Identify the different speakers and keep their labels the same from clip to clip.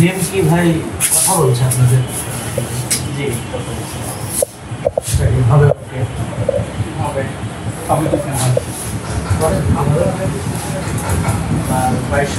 Speaker 1: GM কি ভাই কথা বলছে আপনাদের? জি, এইভাবে হবে আমি তো আমাদের 22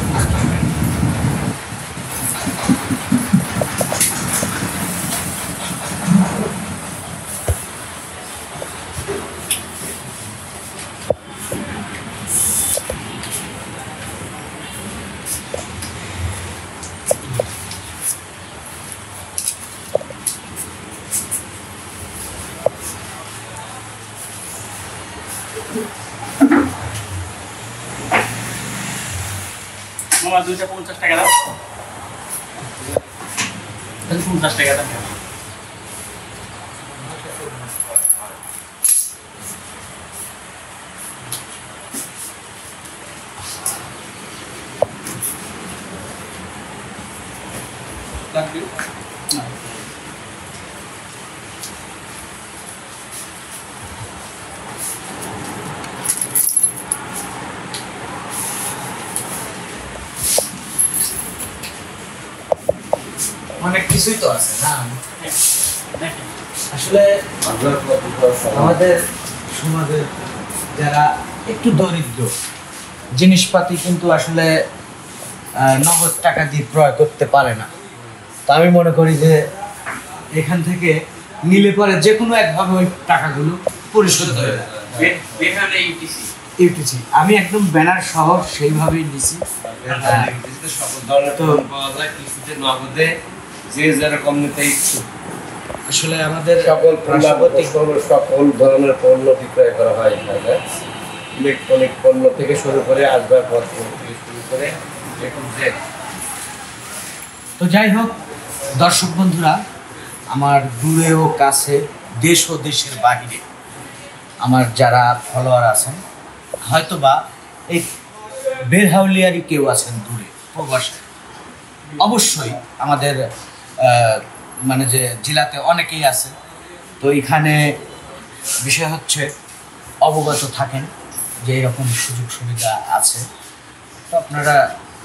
Speaker 1: মামা 250 টাকা দাও। 50 টাকা দাও। লাগবে না। অনেক কিছুই তো আছে না আসলে আমাদের সমাজে যারা একটু দরিদ্র জিনিসপাতি কিন্তু আসলে নগদ টাকা দিয়ে ক্রয় করতে পারে না। তো আমি মনে করি যে এখান থেকে নিলে পরে যে কোনো একভাবে ওই টাকাগুলো পরিশোধ হয়ে যায়। ইউটিসি আমি একদম ব্যানার সহ সেইভাবেই নিছি।
Speaker 2: সকল ধরনের তো পাওয়া যায় কিছুতে নগদে যে যেরকম নিতে ইচ্ছুক।
Speaker 1: আসলে আমাদের
Speaker 2: সকল ধরনের পণ্য বিক্রয় করা হয় এখানে। ইলেকট্রনিক পণ্য থেকে শুরু করে আসবাবপত্র থেকে শুরু করে
Speaker 1: তো যাই হোক দর্শক বন্ধুরা, আমার দূরে ও কাছে দেশ ও দেশের বাহিরে আমার যারা ফলোয়ার আছেন, হয়তোবা এই বেলহাউলিয়ারই কেউ আছেন দূরে প্রবাসে, অবশ্যই আমাদের মানে যে জেলাতে অনেকেই আছে। তো এখানে বিষয় হচ্ছে অবগত থাকেন যে এরকম সুযোগ সুবিধা আছে। তো আপনারা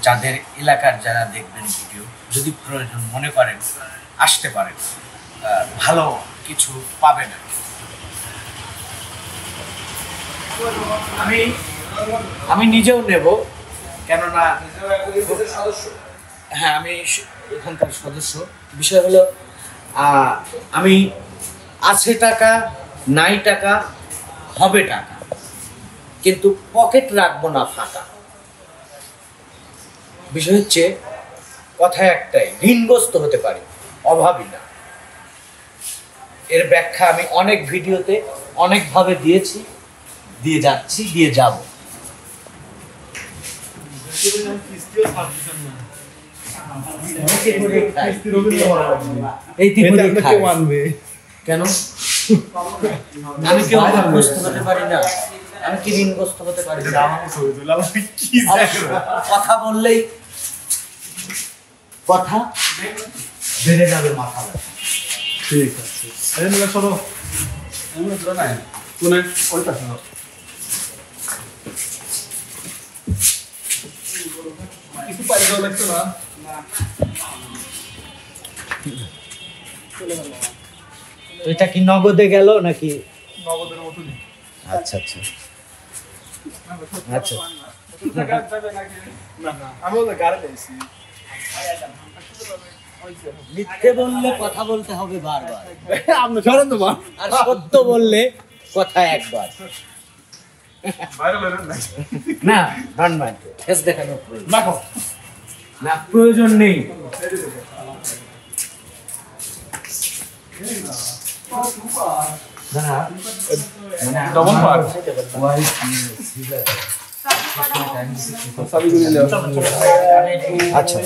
Speaker 1: যাদের এলাকার যারা দেখবেন ভিডিও, যদি প্রয়োজন মনে করেন আসতে পারেন, ভালো কিছু পাবেন। আমি নিজেও নেব, কেননা হ্যাঁ আমি এখানকার সদস্য। বিষয় হলো আমি আছে টাকা নাই টাকা হবে টাকা, কিন্তু পকেট রাখবো না ফাঁকা। বিষয় হচ্ছে কথা একটাই, ঋণগ্রস্ত হতে পারি, অভাবী না। এর ব্যাখ্যা আমি অনেক ভিডিওতে অনেকভাবে দিয়েছি, দিয়ে যাচ্ছি, দিয়ে যাব। কেন আমি কেউ ঋণগ্রস্ত হতে পারি না? আমি কি ঋণগ্রস্ত হতে পারি না? কথা বললেই কথা বেড়ে যাবে মাথা।
Speaker 3: ঠিক আছে সরো নাই কোন ওইটা কিছু পাইলেও লাগতো না।
Speaker 1: এটা কি নগদে গেল নাকি?
Speaker 3: নগদের মতনই।
Speaker 1: আচ্ছা আচ্ছা আচ্ছা।
Speaker 3: আমি ওদের গাড়ি দিয়েছি।
Speaker 1: মিথ্যে বললে কথা বলতে হবে বারবার,
Speaker 3: আপনি সরেন তো মা।
Speaker 1: আর সত্য বললে কথা একবার। না ডান মাই ফেস দেখানো না, প্রয়োজন নেই।
Speaker 3: ডবল পার্ট
Speaker 1: আচ্ছা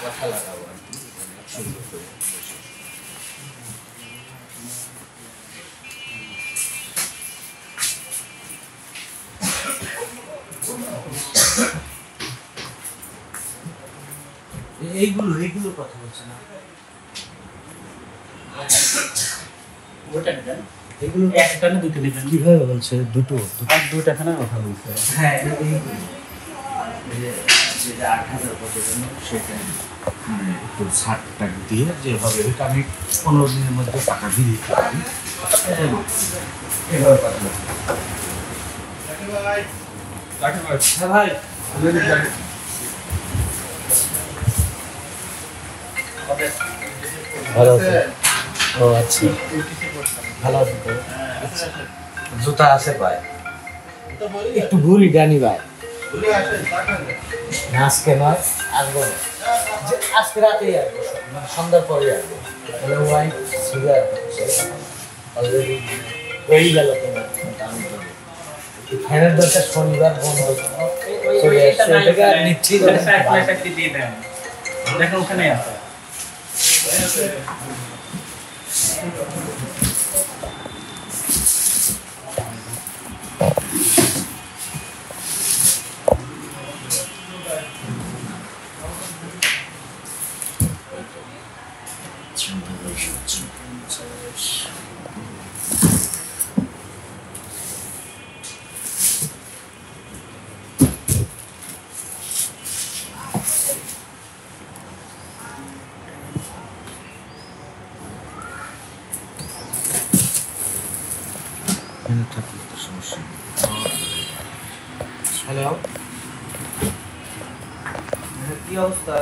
Speaker 1: কথা লাগাবো এইগুলো কথা বলছে না।
Speaker 4: ওইটা নেবেন
Speaker 1: এগুলো
Speaker 4: একটা না দুটো নেবেন
Speaker 1: কিভাবে বলছে দুটো
Speaker 4: আর দুটো এখানে কথা বলছে
Speaker 1: হ্যাঁ যেটা 8,000 কত জন্য সেটা মানে একটু ছাড়টা দিয়ে যেভাবে এটা আমি 15 দিনের মধ্যে টাকা দিয়ে দিতে পারি এভাবে পাঠাবো। হ্যাঁ ভাই ভালো আছে ও আচ্ছা ভালো আছে তো আচ্ছা। জুতা আছে ভাই একটু ঘুরি ডানি ভাই না আজকে নয় আসবো না। আজকে রাতেই আসবো মানে সন্ধ্যার পরে আসবো তাহলে ওয়াই সুগার অলরেডি হয়ে গেল তোমার ফ্যানের দরকার শনিবার বন্ধ চলে আসছে এটাকে আর নিচ্ছি না।
Speaker 4: দিয়ে দেন দেখো ওখানে আছে
Speaker 1: হ্যালো কি অবস্থা